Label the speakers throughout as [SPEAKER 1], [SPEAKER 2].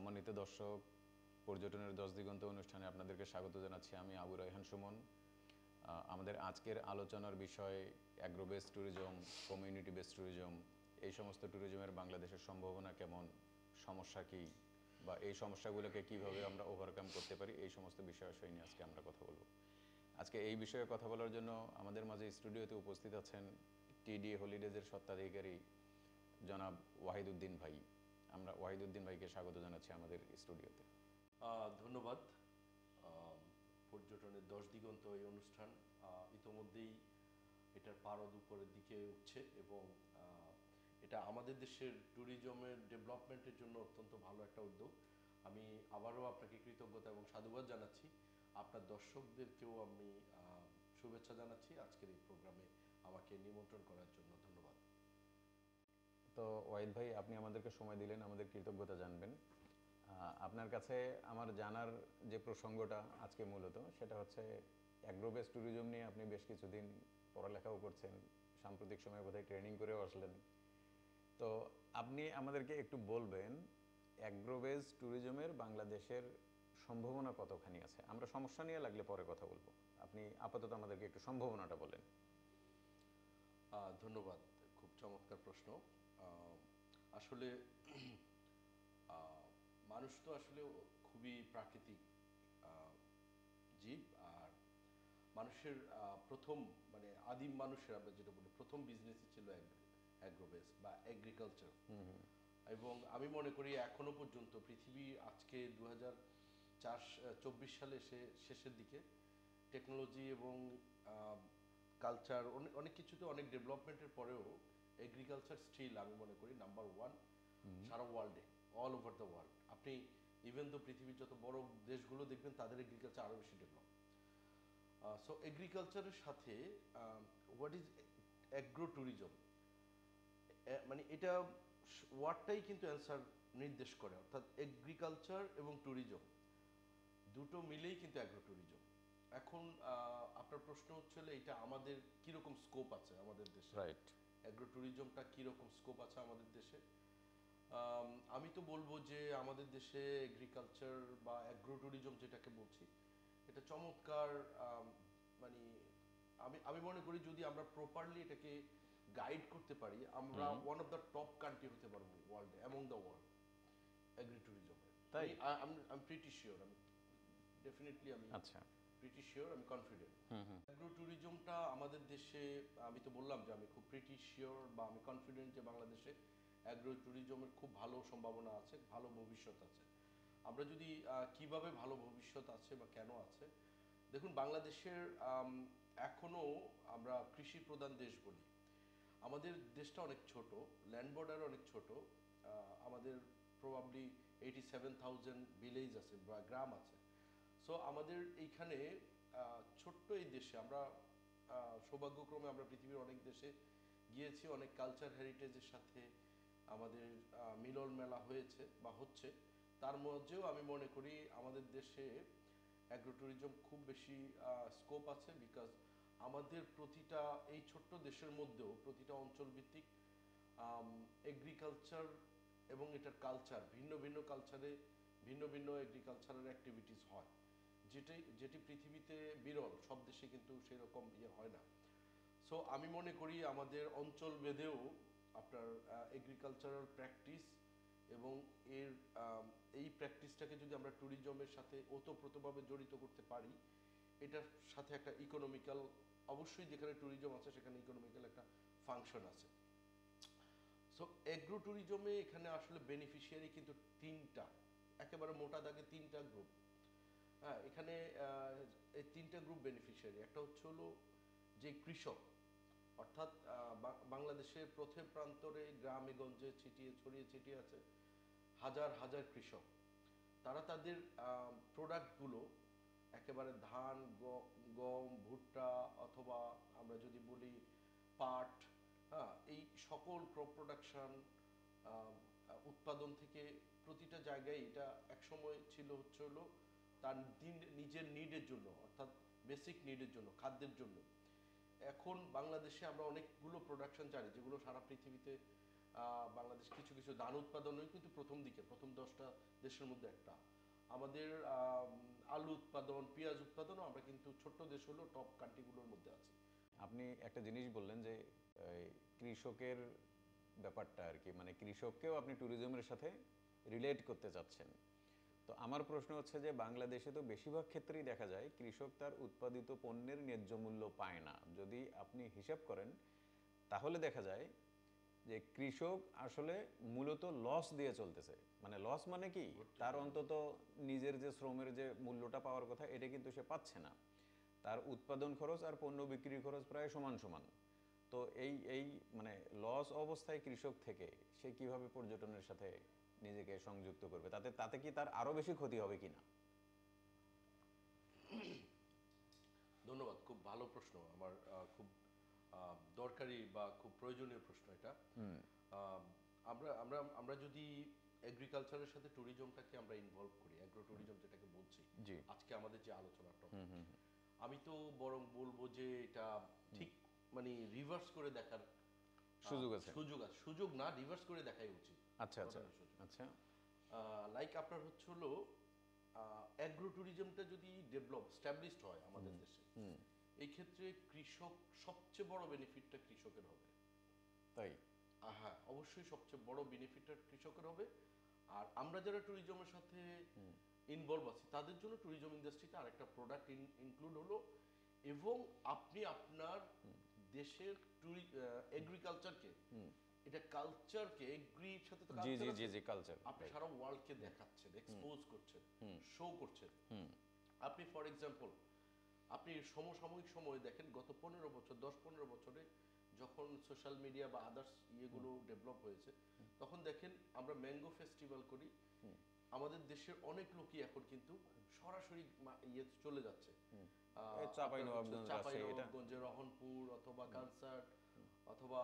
[SPEAKER 1] সম্মানিত দর্শক, পর্যটনের 10 দিগন্ত অনুষ্ঠানে আপনাদেরকে স্বাগত জানাচ্ছি। আমি আবু রায়হান সুমন। আমাদের আজকের আলোচনার বিষয় agro base tourism, community base tourism. এই সমস্ত ট্যুরিজমের বাংলাদেশের সম্ভাবনা কেমন, সমস্যা কী, বা এই সমস্যাগুলোকে কীভাবে আমরা ওভারকাম করতে পারি, এই সমস্ত বিষয় নিয়ে আজকে আমরা কথা বলব। আজকে এই বিষয়ে কথা বলার জন্য আমাদের মাঝে স্টুডিওতে উপস্থিত আছেন টিডি হলিডেজের স্বত্বাধিকারী জনাব ওয়াহিদুদ্দিন ভাই। আমরা ওয়াহিদুদ্দিন ভাইকে স্বাগত জানাচ্ছি আমাদের স্টুডিওতে।
[SPEAKER 2] ধন্যবাদ। পর্যটনের 10 দিগন্ত এই অনুষ্ঠান ইতোমধ্যেই এটার পারদ উপরের দিকে উঠছে এবং এটা আমাদের দেশের ট্যুরিজমের ডেভেলপমেন্টের জন্য অত্যন্ত ভালো একটা উদ্যোগ। আমি আবারও আপনাকে কৃতজ্ঞতা এবং সাধুবাদ জানাচ্ছি। আপনার দর্শকদেরকেও আমি শুভেচ্ছা জানাচ্ছি আজকের এই প্রোগ্রামে আমাকে নিমন্ত্রণ করার জন্য। ধন্যবাদ।
[SPEAKER 1] তো ওয়াহিদ ভাই, আপনি আমাদেরকে সময় দিলেন, আমাদের কৃতজ্ঞতা জানবেন। আপনার কাছে আমার জানার যে প্রসঙ্গটা আজকে মূলত সেটা হচ্ছে অ্যাগ্রো বেস ট্যুরিজম নিয়ে আপনি বেশ কিছুদিন পড়ালেখাও করছেন, সাম্প্রতিক সময়ে বোধহয় ট্রেনিং করেও আসলেন। তো আপনি আমাদেরকে একটু বলবেন অ্যাগ্রো বেস ট্যুরিজমের বাংলাদেশের সম্ভাবনা কতখানি আছে। আমরা সমস্যা নিয়ে লাগলে পরে কথা বলবো, আপনি আপাতত আমাদেরকে একটু সম্ভাবনাটা বলেন।
[SPEAKER 2] ধন্যবাদ, খুব চমৎকার প্রশ্ন। আসলে মানুষ তো আসলে খুবই প্রাকৃতিক জীব। আর মানুষের প্রথম মানে আদিম মানুষের আমরা যেটা বলি প্রথম বিজনেসই ছিল অ্যাগ্রোবেস বা এগ্রিকালচার। এবং আমি মনে করি এখনো পর্যন্ত পৃথিবী আজকে 2024 সালে শেষের দিকে টেকনোলজি এবং কালচার অনেক কিছুতে অনেক ডেভেলপমেন্টের পরেও এগ্রিকালচার স্টিল আমি মনে করি নাম্বার 1 সারা ওয়ার্ল্ডে, অল ওভার দ্য ওয়ার্ল্ড। আপনি ইভেন তো পৃথিবীর যত বড় দেশগুলো দেখবেন তাদের এগ্রিকালচার আরও বেশি ডেভেলপ। সো এগ্রিকালচারের সাথে হোয়াট ইজ অ্যাগ্রো ট্যুরিজম, মানে এটা ওয়ার্ডটাই কিন্তু অ্যান্সার নির্দেশ করে, অর্থাৎ এগ্রিকালচার এবং ট্যুরিজম দুটো মিলেই কিন্তু অ্যাগ্রো ট্যুরিজম। এখন আপনার প্রশ্ন হচ্ছে এটা আমাদের কীরকম স্কোপ আছে আমাদের দেশে,
[SPEAKER 1] রাইট।
[SPEAKER 2] অ্যাগ্রো ট্যুরিজমটা কীরকম স্কোপ আছে আমাদের দেশে। আমি তো বলবো যে আমাদের দেশে এগ্রিকালচার বা অ্যাগ্রো ট্যুরিজম যেটাকে বলছি এটা চমৎকার। মানে আমি আমি মনে করি যদি আমরা প্রপারলি এটাকে গাইড করতে পারি আমরা one of the top country হতে পারবো ওয়ার্ল্ডে, অ্যামং দ্য ওয়ার্ল্ড অ্যাগ্রি ট্যুরিজমে।
[SPEAKER 1] তাই
[SPEAKER 2] আমি প্রিটি শিওর, আমি ডেফিনেটলি আমি
[SPEAKER 1] আচ্ছা,
[SPEAKER 2] প্রিটি শিওর, আমি কনফিডেন্ট। অ্যাগ্রো ট্যুরিজমটা আমাদের দেশে, আমি তো বললাম যে আমি খুব প্রিটি শিওর বা আমি কনফিডেন্ট যে বাংলাদেশে অ্যাগ্রো ট্যুরিজমের খুব ভালো সম্ভাবনা আছে, ভালো ভবিষ্যৎ আছে। আমরা যদি কিভাবে ভালো ভবিষ্যৎ আছে বা কেন আছে, দেখুন বাংলাদেশের এখনও আমরা কৃষি প্রধান দেশ বলি। আমাদের দেশটা অনেক ছোট, ল্যান্ড বর্ডার অনেক ছোট। আমাদের প্রবাবলি 87,000 ভিলেজ আছে বা গ্রাম আছে। সো আমাদের এইখানে ছোট্ট এই দেশে আমরা সৌভাগ্যক্রমে আমরা পৃথিবীর অনেক দেশে গিয়েছি, অনেক কালচার হেরিটেজের সাথে আমাদের মিলন মেলা হয়েছে বা হচ্ছে। তার মধ্যেও আমি মনে করি আমাদের দেশে অ্যাগ্রো ট্যুরিজম খুব বেশি স্কোপ আছে, বিকজ আমাদের প্রতিটা এই ছোট্ট দেশের মধ্যেও প্রতিটা অঞ্চল ভিত্তিক এগ্রিকালচার এবং এটার কালচার ভিন্ন ভিন্ন কালচারে ভিন্ন ভিন্ন এগ্রিকালচারাল অ্যাক্টিভিটিস হয়, যেটি পৃথিবীতে বিরল, সব দেশে কিন্তু সেরকম হয় না। সো আমি মনে করি আমাদের অঞ্চল ভেদেও আপনার এগ্রিকালচারাল প্র্যাকটিস এবং এই প্র্যাকটিসটাকে যদি আমরা ট্যুরিজমের সাথে ওতপ্রোতভাবে জড়িত করতে পারি, এটার সাথে একটা ইকোনমিক্যাল, অবশ্যই যেখানে ট্যুরিজম আছে সেখানে ইকোনমিক্যাল একটা ফাংশন আছে। সো এগ্রো ট্যুরিজমে এখানে আসলে বেনিফিশিয়ারি কিন্তু তিনটা, একেবারে মোটা দাগে তিনটা গ্রুপ। হ্যাঁ, এখানে এই তিনটা গ্রুপ বেনিফিশিয়ারি। একটা হচ্ছে হলো যে কৃষক, অর্থাৎ বাংলাদেশের পথে প্রান্তরে গ্রামে গঞ্জে ছড়িয়ে ছিটিয়ে আছে হাজার হাজার কৃষক। তারা তাদের প্রোডাক্টগুলো একেবারে ধান, গম, ভুট্টা অথবা আমরা যদি বলি পাট, হ্যাঁ, এই সকল ক্রপ প্রোডাকশন উৎপাদন থেকে প্রতিটা জায়গায় এটা একসময় ছিল হচ্ছে হলো তার নিজের নিডের জন্য, অর্থাৎ বেসিক নিডের জন্য, খাদ্যের জন্য। এখন বাংলাদেশে আমরা অনেকগুলো প্রোডাকশন জানি যেগুলো সারা পৃথিবীতে বাংলাদেশ কিছু কিছু ধান উৎপাদনেও কিন্তু প্রথম 10টা দেশের মধ্যে একটা। আমাদের আলু উৎপাদন, পেঁয়াজ উৎপাদনও আমরা কিন্তু ছোট্ট দেশ হলেও টপ কান্ট্রিগুলোর মধ্যে আছি।
[SPEAKER 1] আপনি একটা জিনিস বললেন যে এই কৃষকের ব্যাপারটা আর কি, মানে কৃষককেও আপনি ট্যুরিজমের সাথে রিলেট করতে চাচ্ছেন। তো আমার প্রশ্ন হচ্ছে যে বাংলাদেশে তো বেশিরভাগ ক্ষেত্রেই দেখা যায় কৃষক তার উৎপাদিত পণ্যের ন্যায্য মূল্য পায় না। যদি আপনি হিসাব করেন তাহলে দেখা যায় যে কৃষক আসলে মূলত লস দিয়ে চলতেছে। মানে লস মানে কি, তার অন্তত নিজের যে শ্রমের যে মূল্যটা পাওয়ার কথা এটা কিন্তু সে পাচ্ছে না। তার উৎপাদন খরচ আর পণ্য বিক্রির খরচ প্রায় সমান সমান। তো এই এই মানে লস অবস্থায় কৃষক থেকে সে কিভাবে পর্যটনের সাথে নিজেকে সংযুক্ত করবে? তাতে তাতে কি তার আরো বেশি ক্ষতি হবে কিনা?
[SPEAKER 2] ধন্যবাদ, খুব ভালো প্রশ্ন। আমার খুব দরকারি বা খুব প্রয়োজনীয় প্রশ্ন এটা। আহ, আমরা আমরা আমরা যদি এগ্রিকালচারের সাথে ট্যুরিজমটাকে আমরা ইনভলভ করি, অ্যাগ্রো ট্যুরিজম যেটাকে বলছি,
[SPEAKER 1] জি।
[SPEAKER 2] আজকে আমাদের যে আলোচনার টপিক, আমি তো বরং বলবো যে এটা ঠিক মানে রিভার্স করে দেখার
[SPEAKER 1] সুযোগ আছে।
[SPEAKER 2] সুযোগ না, রিভার্স করে দেখাই উচিত।
[SPEAKER 1] আচ্ছা আচ্ছা আচ্ছা।
[SPEAKER 2] লাইক আপনার হচ্ছে হলো অ্যাগ্রো ট্যুরিজমটা যদি ডেভেলপ স্ট্যাবলিশড হয় আমাদের দেশে, এই ক্ষেত্রে কৃষক সবচেয়ে বড় বেনিফিটটা কৃষকের হবে।
[SPEAKER 1] তাই?
[SPEAKER 2] হ্যাঁ, অবশ্যই সবচেয়ে বড় বেনিফিটটা কৃষকের হবে। আর আমরা যারা ট্যুরিজমের সাথে ইনভলভ আছি তাদের জন্য ট্যুরিজম ইন্ডাস্ট্রিতে আরেকটা প্রোডাক্ট ইনক্লুড হলো, এবং আপনি আপনার দেশের এগ্রিকালচারকে, এটা কালচারকে, এগ্রির সাথে তো
[SPEAKER 1] জি জি
[SPEAKER 2] কালচার
[SPEAKER 1] জি
[SPEAKER 2] আছে,
[SPEAKER 1] জি, কালচার।
[SPEAKER 2] আপনি সারা ওয়ার্ল্ডকে দেখাচ্ছেন, এক্সপোজ করছেন, শো করছেন। আপনি ফর এক্সাম্পল আপনি সমসাময়িক সময়ে দেখেন গত 15 বছর, 10-15 বছরে যখন সোশ্যাল মিডিয়া বা আদার্স ইয়েগুলো ডেভেলপ হয়েছে, তখন দেখেন আমরা ম্যাঙ্গো ফেস্টিভ্যাল করি, আমাদের দেশের অনেক লোকই এখন কিন্তু সরাসরি ইয়ে চলে যাচ্ছে চাঁপাইনবাবগঞ্জে, রহনপুর অথবা কানসার্ট অথবা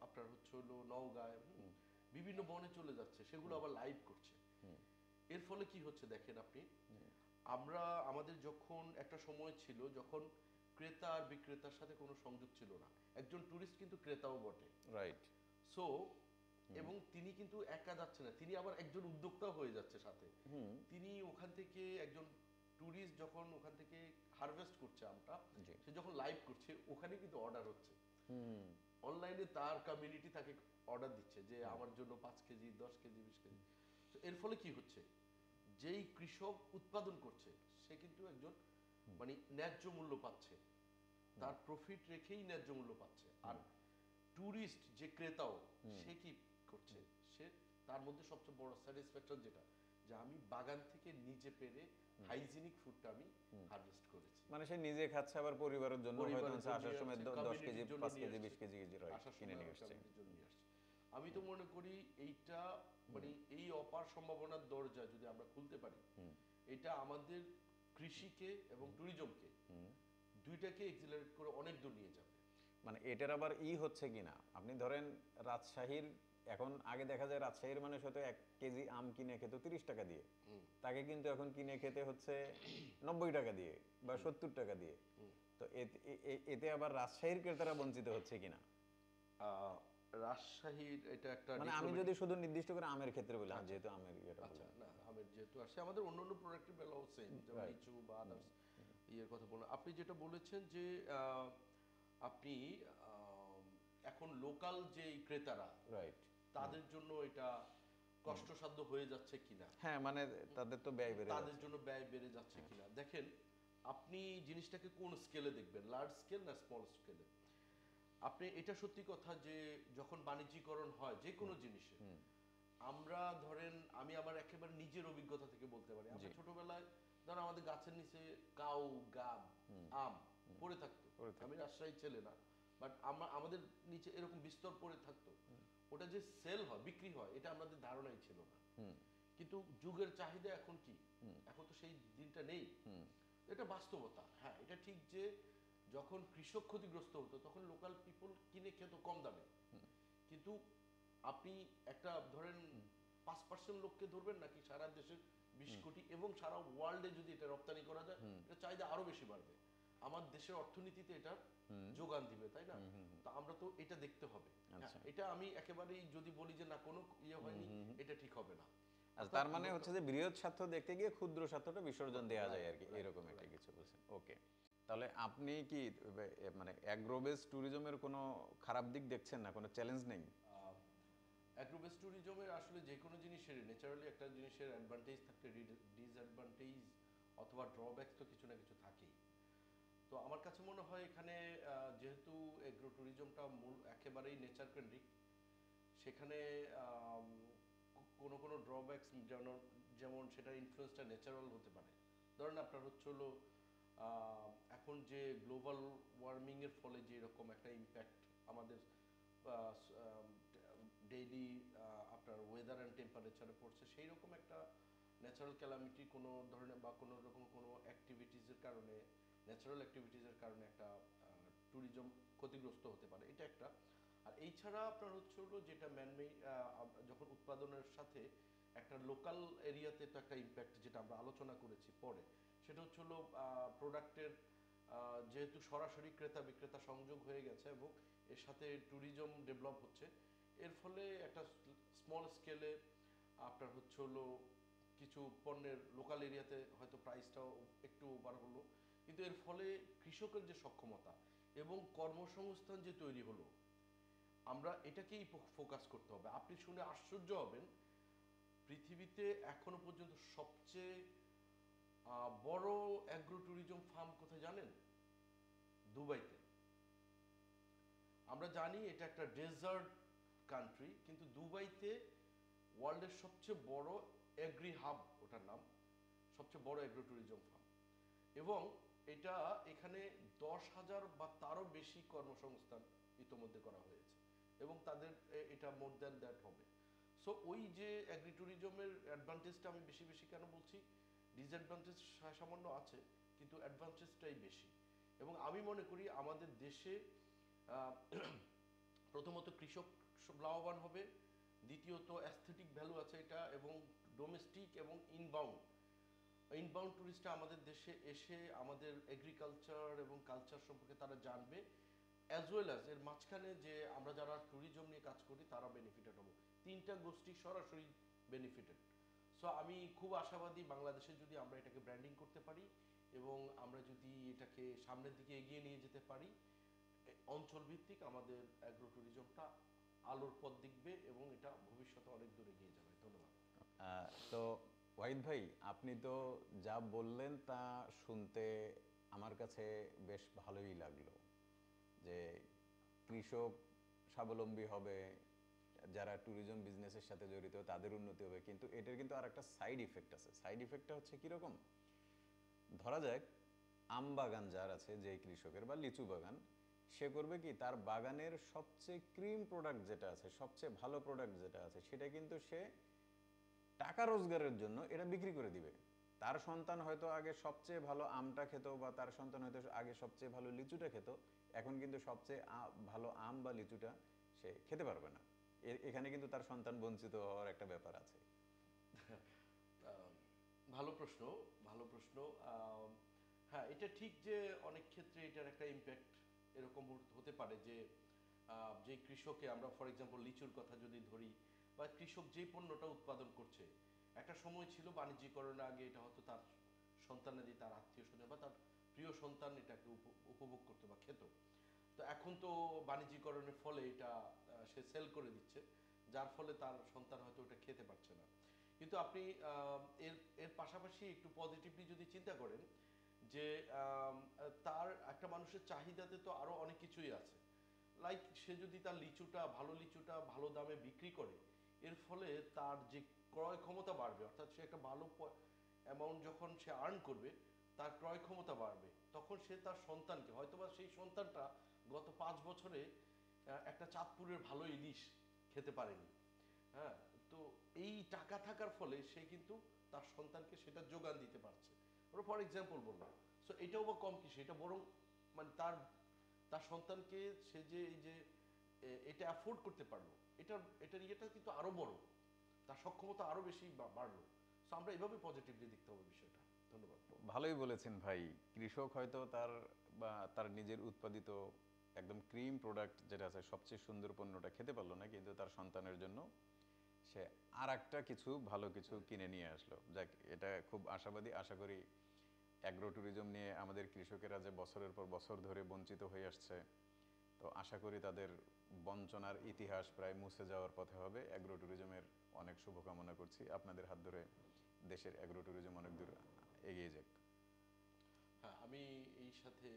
[SPEAKER 2] আপনার হচ্ছে হলো নওগাঁয়, বিভিন্ন বনে চলে যাচ্ছে, সেগুলো আবার লাইভ করছে। এর ফলে কি হচ্ছে দেখেন আপনি, আমরা আমাদের যখন একটা সময় ছিল যখন ক্রেতা আর বিক্রেতার সাথে কোনো সংযোগ ছিল না, একজন ট্যুরিস্ট কিন্তু ক্রেতাও বটে,
[SPEAKER 1] রাইট।
[SPEAKER 2] সো এবং তিনি কিন্তু একা যাচ্ছে না, তিনি আবার একজন উদ্যোক্তা হয়ে যাচ্ছে সাথে। তিনি ওখান থেকে একজন ট্যুরিস্ট যখন ওখান থেকে হারভেস্ট করছে আমটা, সে যখন লাইভ করছে ওখানে কিন্তু অর্ডার হচ্ছে, অনলাইনে তার কমিউনিটি তাকে অর্ডার দিচ্ছে যে আমার জন্য 5 কেজি, 10 কেজি, 20 কেজি। তো এর ফলে কি হচ্ছে, যেই কৃষক উৎপাদন করছে সে কিন্তু একজন মানে ন্যায্য মূল্য পাচ্ছে, তার প্রফিট রেখেই ন্যায্য মূল্য পাচ্ছে। আর ট্যুরিস্ট যে ক্রেতাও, সে কি করছে, সে তার মধ্যে সবচেয়ে বড় স্যাটিসফ্যাকশন যেটা, যে আমি বাগান থেকে নিজে পেরে হাইজিনিক ফুডটা আমি হারভেস্ট করেছি,
[SPEAKER 1] মানে সে নিজে খাচ্ছে আবার পরিবারের জন্য হয়তো আসার সময় 10 কেজি, 5 কেজি, 20 কেজি কিনে নিয়ে আসছে।
[SPEAKER 2] আমি তো মনে করি এইটা মানে এই অপার সম্ভাবনার দরজা যদি আমরা খুলতে পারি, এটা আমাদের কৃষিকে এবং ট্যুরিজমকে দুইটাকে এক্সিলারেট করে অনেক দূর নিয়ে যাবে।
[SPEAKER 1] মানে এটার আবার হচ্ছে কিনা, আপনি ধরেন রাজশাহীর, এখন আগে দেখা যায় রাজশাহীর মানুষ হয়তো 1 কেজি আম কিনে খেত 30 টাকা দিয়ে, তাকে কিন্তু এখন কিনে খেতে হচ্ছে 90 টাকা দিয়ে বা 70 টাকা দিয়ে। তো এতে আবার রাজশাহীর ক্রেতারা বঞ্চিত হচ্ছে কিনা?
[SPEAKER 2] রাজশাহীর এটা একটা
[SPEAKER 1] মানে আমি যদি শুধু নির্দিষ্ট করে আমের ক্ষেত্রে বলি, যেহেতু আমের ইয়েটা
[SPEAKER 2] আচ্ছা,
[SPEAKER 1] বললাম।
[SPEAKER 2] না আমের যেহেতু আসে, আমাদের অন্যান্য প্রোডাক্টের বেলাও সেম, যেমন লিচু বা আদার্স ইয়ের কথা বললাম। আপনি যেটা বলেছেন যে আপনি এখন লোকাল যে ক্রেতারা,
[SPEAKER 1] রাইট,
[SPEAKER 2] তাদের জন্য এটা কষ্টসাধ্য হয়ে যাচ্ছে কিনা,
[SPEAKER 1] হ্যাঁ মানে তাদের তো ব্যয় বেড়ে
[SPEAKER 2] তাদের জন্য ব্যয় বেড়ে যাচ্ছে কিনা। দেখেন আপনি জিনিসটাকে কোন স্কেলে দেখবেন, লার্জ স্কেল না স্মল স্কেলে। আপনি এটা সত্যি কথা যে যখন বাণিজ্যিকরণ হয় যে কোনো জিনিসে, আমরা ধরেন আমি আমার একেবারে নিজের অভিজ্ঞতা থেকে বলতে পারি, আমরা ছোটবেলায় ধরেন আমাদের গাছের নিচে কাউ, গাব, আম পড়ে থাকতো, আমি রাজশাহী ছেলে না, বাট আমাদের নিচে এরকম বিস্তর পড়ে থাকতো, ওটা যে সেল হয়, বিক্রি হয়, এটা আমাদের ধারণাই ছিল না। কিন্তু যুগের চাহিদা এখন কি, এখন তো সেই দিনটা নেই, এটা বাস্তবতা। হ্যাঁ, এটা ঠিক যে যখন কৃষক ক্ষতিগ্রস্ত হতো তখন লোকাল পিপল কিনে খেত কম দামে, কিন্তু আপনি একটা ধরেন 5% লোককে ধরবেন নাকি সারা দেশের 20 কোটি এবং সারা ওয়ার্ল্ডে যদি এটা রপ্তানি করা যায়, এটা চাহিদা আরো বেশি বাড়বে। আমার দেশের অর্থনীতিতে এটা যোগান দিবে, তাই না? তো আমরা তো এটা দেখতে হবে।
[SPEAKER 1] আচ্ছা।
[SPEAKER 2] এটা আমি একেবারেই যদি বলি যে না কোনো ইয়ে হয়নি, এটা ঠিক হবে না।
[SPEAKER 1] আচ্ছা, তার মানে হচ্ছে যে বৃহৎ স্বার্থ দেখতে গিয়ে ক্ষুদ্র স্বার্থটা বিসর্জন দেওয়া যায় আর কি,
[SPEAKER 2] Right,
[SPEAKER 1] এরকম একটা
[SPEAKER 2] right.
[SPEAKER 1] কিছু বলছেন। ওকে, তাহলে আপনি কি মানে অ্যাগ্রোবেস ট্যুরিজমের কোনো খারাপ দিক দেখছেন না, কোনো চ্যালেঞ্জ নেই?
[SPEAKER 2] অ্যাগ্রোবেস ট্যুরিজমের আসলে যে কোনো জিনিসের ন্যাচারালি একটা জিনিসের অ্যাডভান্টেজ থাকলে ডিসঅ্যাডভান্টেজ অথবা ড্রব্যাকস তো কিছু না কিছু থাকেই। তো আমার কাছে মনে হয় এখানে যেহেতু এগ্রো ট্যুরিজমটা মূল একেবারেই নেচার কেন্দ্রিক, সেখানে আম, কোনো কোনো ড্রব্যাকস যেমন সেটার ইনফ্লুয়েন্সটা ন্যাচারাল হতে পারে। ধরেন আপনার হচ্ছে হলো এখন যে গ্লোবাল ওয়ার্মিংয়ের ফলে যে এরকম একটা ইম্প্যাক্ট আমাদের ডেইলি আপনার ওয়েদার অ্যান্ড টেম্পারেচারে পড়ছে, সেই রকম একটা ন্যাচারাল ক্যালামিটি কোনো ধরনের বা কোনো রকম কোনো অ্যাক্টিভিটিসের কারণে, ন্যাচারাল অ্যাক্টিভিটিসের কারণে একটা ট্যুরিজম ক্ষতিগ্রস্ত হতে পারে, এটা একটা। আর এই ছাড়া আপনার হচ্ছে হলো যেটা ম্যানমেড, যখন উৎপাদনের সাথে একটা লোকাল এরিয়াতে তো একটা ইম্প্যাক্ট, যেটা আমরা আলোচনা করেছি পরে, সেটা হচ্ছে হলো প্রোডাক্টের যেহেতু সরাসরি ক্রেতা বিক্রেতা সংযোগ হয়ে গেছে এবং এর সাথে ট্যুরিজম ডেভেলপ হচ্ছে, এর ফলে একটা স্মল স্কেলে আপনার হচ্ছে হলো কিছু পণ্যের লোকাল এরিয়াতে হয়তো প্রাইসটাও একটু ওভার হলো, কিন্তু এর ফলে কৃষকের যে সক্ষমতা এবং কর্মসংস্থান যে তৈরি হলো, আমরা এটাকেই ফোকাস করতে হবে। আপনি শুনে আশ্চর্য হবেন, পৃথিবীতে এখনো পর্যন্ত সবচেয়ে বড় অ্যাগ্রো ট্যুরিজম ফার্ম কোথায় জানেন? দুবাইতে। আমরা জানি এটা একটা ডেজার্ট কান্ট্রি, কিন্তু দুবাইতে ওয়ার্ল্ডের সবচেয়ে বড় এগ্রি হাব, ওটার নাম, সবচেয়ে বড় এগ্রো ট্যুরিজম ফার্ম। এবং এটা এখানে 10,000 বা তারও বেশি কর্মসংস্থান ইতোমধ্যে করা হয়েছে এবং তাদের এটা মোর দ্যান দ্যাট হবে। সো ওই যে অ্যাগ্রি ট্যুরিজমের অ্যাডভান্টেজটা আমি বেশি বেশি কেন বলছি, ডিসঅ্যাডভান্টেজ সামান্য আছে কিন্তু অ্যাডভান্টেজটাই বেশি। এবং আমি মনে করি আমাদের দেশে আহ, প্রথমত কৃষক লাভবান হবে, দ্বিতীয়ত অ্যাস্থেটিক ভ্যালু আছে এটা, এবং ডোমেস্টিক এবং ইনবাউন্ড ট্যুরিস্টরা আমাদের দেশে এসে আমাদের এগ্রিকালচার এবং কালচার সম্পর্কে তারা জানবে, অ্যাজ ওয়েল অ্যাজ এর মাঝখানে যে আমরা যারা ট্যুরিজম নিয়ে কাজ করি তারা বেনিফিটেড হবো। তিনটা গোষ্ঠী সরাসরি বেনিফিটেড। সো আমি খুব আশাবাদী বাংলাদেশে যদি আমরা এটাকে ব্র্যান্ডিং করতে পারি এবং আমরা যদি এটাকে সামনের দিকে এগিয়ে নিয়ে যেতে পারি, অঞ্চল ভিত্তিক আমাদের অ্যাগ্রো ট্যুরিজমটা আলোর পথ দেখবে এবং এটা ভবিষ্যতে অনেক দূর এগিয়ে যাবে। ধন্যবাদ।
[SPEAKER 1] তো ওয়াহিদ ভাই, আপনি তো যা বললেন তা শুনতে আমার কাছে বেশ ভালোই লাগলো, যে কৃষক স্বাবলম্বী হবে, যারা ট্যুরিজম বিজনেসের সাথে জড়িত তাদের উন্নতি হবে, কিন্তু এটার কিন্তু আর একটা সাইড ইফেক্ট আছে। সাইড ইফেক্টটা হচ্ছে কীরকম? ধরা যাক আম বাগান যার আছে, যে কৃষকের বা লিচু বাগান, সে করবে কি, তার বাগানের সবচেয়ে ক্রিম প্রোডাক্ট যেটা আছে, সবচেয়ে ভালো প্রোডাক্ট যেটা আছে, সেটা কিন্তু সে টাকা রোজগারের জন্য এটা বিক্রি করে দিবে। তার সন্তান হয়তো আগে সবচেয়ে ভালো আমটা খেত, বা তার সন্তান হয়তো আগে সবচেয়ে ভালো লিচুটা খেত, এখন কিন্তু সবচেয়ে ভালো আম বা লিচুটা সে খেতে পারবে না। এখানে কিন্তু তার সন্তান বঞ্চিত হওয়ার একটা ব্যাপার আছে।
[SPEAKER 2] আহ, ভালো প্রশ্ন, ভালো প্রশ্ন। আহ, হ্যাঁ, এটা ঠিক যে অনেক ক্ষেত্রে এটার একটা ইম্প্যাক্ট এরকম হতে পারে যে যে কৃষকে আমরা ফর এক্সাম্পল লিচুর কথা যদি ধরি, বা কৃষক যে পণ্যটা উৎপাদন করছে, একটা সময় ছিল বাণিজ্যিকরণের আগে এটা হয়তো তার সন্তানাদি, তার আত্মীয় স্বজন বা তার প্রিয় সন্তান এটাকে উপভোগ করতে বা খেত। তো এখন তো বাণিজ্যিকরণের ফলে এটা সে সেল করে দিচ্ছে, যার ফলে তার সন্তান হয়তো ওটা খেতে পারছে না। কিন্তু আপনি এর এর পাশাপাশি একটু পজিটিভলি যদি চিন্তা করেন যে তার একটা মানুষের চাহিদাতে তো আরো অনেক কিছুই আছে। লাইক সে যদি তার লিচুটা, ভালো লিচুটা ভালো দামে বিক্রি করে, এর ফলে তার যে ক্রয় ক্ষমতা বাড়বে, অর্থাৎ সে একটা ভালো অ্যামাউন্ট যখন সে আর্ন করবে, তার ক্রয় ক্ষমতা বাড়বে, তখন সে তার সন্তানকে, হয়তোবা সেই সন্তানটা গত 5 বছরে একটা চাঁদপুরের ভালো ইলিশ খেতে পারেনি, হ্যাঁ, তো এই টাকা থাকার ফলে সে কিন্তু তার সন্তানকে সেটা যোগান দিতে পারছে। ওরা ফর এক্সাম্পল বললাম। সো এটাও বা কম কিছু, এটা বরং মানে তার তার সন্তানকে সে যে এই যে এটা অ্যাফোর্ড করতে পারলো, এটার ইয়েটা কিন্তু আরো বড়, তার সক্ষমতা আরো বেশি বাড়লো। সো আমরা এভাবে পজিটিভলি দেখতে হবে বিষয়টা। ধন্যবাদ।
[SPEAKER 1] ভালোই বলেছেন ভাই। কৃষক হয়তো তার নিজের উৎপাদিত একদম ক্রিম প্রোডাক্ট যেটা আছে সবচেয়ে সুন্দর পণ্যটা খেতে পারলো না, কিন্তু তার সন্তানের জন্য সে আর একটা কিছু ভালো কিছু কিনে নিয়ে আসলো। যাক, এটা খুব আশাবাদী। আশা করি অ্যাগ্রো ট্যুরিজম নিয়ে আমাদের কৃষকেরা যে বছরের পর বছর ধরে বঞ্চিত হয়ে আসছে, তো আশা করি তাদের বঞ্চনার ইতিহাস প্রায় মুছে যাওয়ার পথে হবে। অ্যাগ্রো ট্যুরিজমের অনেক শুভকামনা করছি। আপনাদের হাত ধরে দেশের অ্যাগ্রো ট্যুরিজম অনেক দূর এগিয়ে যাক।
[SPEAKER 2] হ্যাঁ, আমি এই সাথে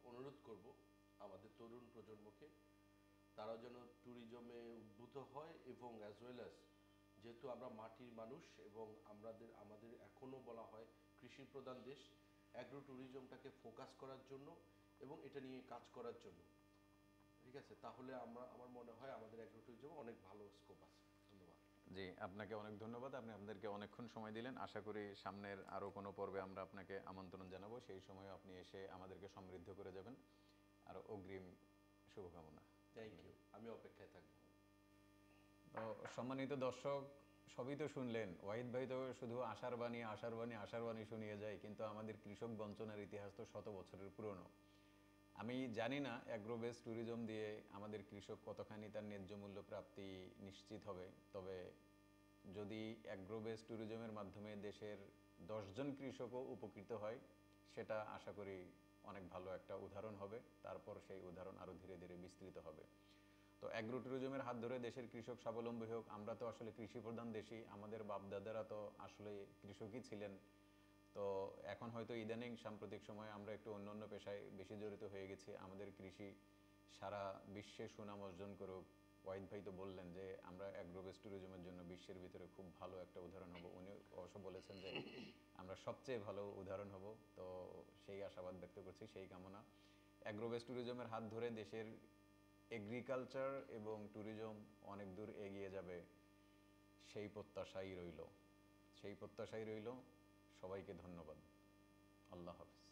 [SPEAKER 2] অনুরোধ করব আমাদের তরুণ প্রজন্মকে, তারাও যেন ট্যুরিজমে উদ্বুদ্ধ হয় এবং অ্যাজ ওয়েল অ্যাজ, যেহেতু আমরা মাটির মানুষ এবং আমাদের এখনও বলা হয় কৃষি প্রধান দেশ, অ্যাগ্রো ট্যুরিজমটাকে ফোকাস করার জন্য এবং এটা নিয়ে কাজ করার জন্য, ঠিক আছে? তাহলে আমার মনে হয় আমাদের অ্যাগ্রো ট্যুরিজম অনেক ভালো স্কোপ আছে। ধন্যবাদ।
[SPEAKER 1] জি, আপনাকে অনেক ধন্যবাদ। আপনি আমাদেরকে অনেকক্ষণ সময় দিলেন। আশা করি সামনের আরও কোনো পর্বে আমরা আপনাকে আমন্ত্রণ জানাবো। সেই সময় আপনি এসে আমাদেরকে সমৃদ্ধ করে যাবেন। আরও অগ্রিম শুভকামনা।
[SPEAKER 2] থ্যাংক ইউ, আমি অপেক্ষায় থাকবো।
[SPEAKER 1] তো সম্মানিত দর্শক, সবই তো শুনলেন। ওয়াহিদ ভাই তো শুধু আশার বাণী আশার বাণী আশার বাণী শুনিয়ে যায়, কিন্তু আমাদের কৃষক বঞ্চনার ইতিহাস তো শত বছরের পুরনো। আমি জানি না অ্যাগ্রো বেস ট্যুরিজম দিয়ে আমাদের কৃষক কতখানি তার ন্যায্য মূল্য প্রাপ্তি নিশ্চিত হবে। তবে যদি অ্যাগ্রো বেস ট্যুরিজমের মাধ্যমে দেশের 10 জন কৃষকও উপকৃত হয়, সেটা আশা করি অনেক ভালো একটা উদাহরণ হবে। তারপর সেই উদাহরণ আরও ধীরে ধীরে বিস্তৃত হবে। তো অ্যাগ্রো ট্যুরিজমের হাত ধরে দেশের কৃষক স্বাবলম্বী হোক। আমরা তো আসলে কৃষি প্রধান দেশই, আমাদের বাপদাদারা তো আসলে কৃষকই ছিলেন। তো এখন হয়তো ইদানিং সাম্প্রতিক সময়ে আমরা একটু অন্য অন্য পেশায় বেশি জড়িত হয়ে গেছি। আমাদের কৃষি সারা বিশ্বে সুনাম অর্জন করুক। ওয়াহিদ ভাই তো বললেন যে আমরা অ্যাগ্রোবেস ট্যুরিজমের জন্য বিশ্বের ভিতরে খুব ভালো একটা উদাহরণ হব। উনি অবশ্য বলেছেন যে আমরা সবচেয়ে ভালো উদাহরণ হব। তো সেই আশাবাদ ব্যক্ত করছি, সেই কামনা। অ্যাগ্রোবেস ট্যুরিজমের হাত ধরে দেশের এগ্রিকালচার এবং ট্যুরিজম অনেক দূর এগিয়ে যাবে, সেই প্রত্যাশাই রইল। সবাইকে ধন্যবাদ। আল্লাহ হাফেজ।